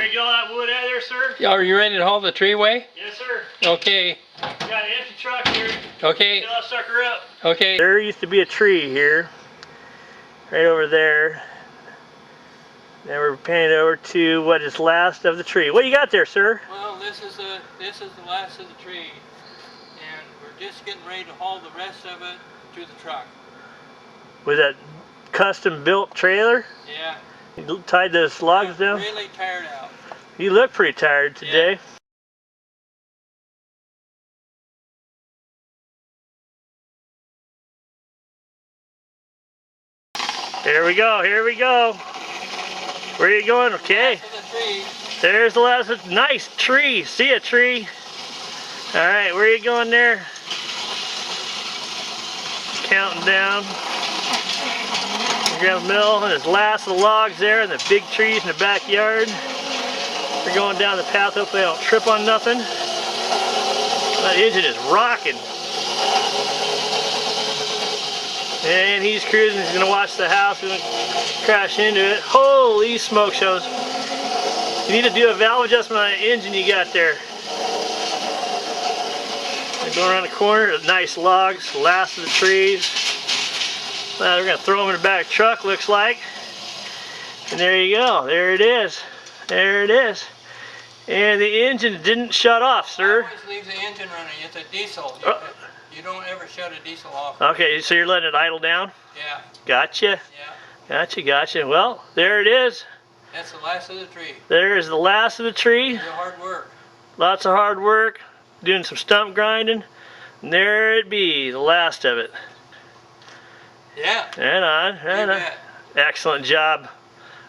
Ready to get all that wood out of there, sir? Yeah, are you ready to haul the tree away? Yes, sir. Okay. We got an empty truck here. Okay. Fill that sucker up. Okay. There used to be a tree here, right over there. Now we're painted over to what is last of the tree. What you got there, sir? Well, this is the last of the tree, and we're just getting ready to haul the rest of it to the truck. Was that custom built trailer? Yeah. You tied those logs down? Really tired out. You look pretty tired today. Yeah. Here we go, here we go. Where are you going? Okay. There's the last of the nice tree. See a tree. Alright, where are you going there? Counting down. Grab Mill and his last of the logs there and the big trees in the backyard. We're going down the path, hopefully I don't trip on nothing. That engine is rocking. And he's cruising, he's gonna watch the house and crash into it. Holy smoke shows. You need to do a valve adjustment on the engine you got there. Going around the corner, nice logs, last of the trees. We're gonna throw them in the back truck, looks like. And there you go, there it is. There it is. And the engine didn't shut off, sir. I always leave the engine running, it's a diesel. You don't ever shut a diesel off. Okay, so you're letting it idle down? Yeah. Gotcha. Yeah. Gotcha, gotcha. Well, there it is. That's the last of the tree. There is the last of the tree. It's hard work. Lots of hard work. Doing some stump grinding. And there it be, the last of it. Yeah. Right on, right on. Excellent job.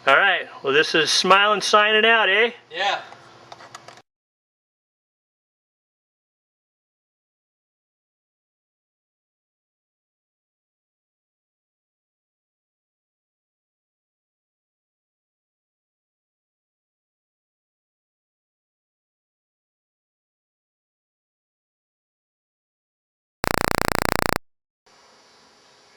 All right, well this is Smiling signing out, eh? Yeah.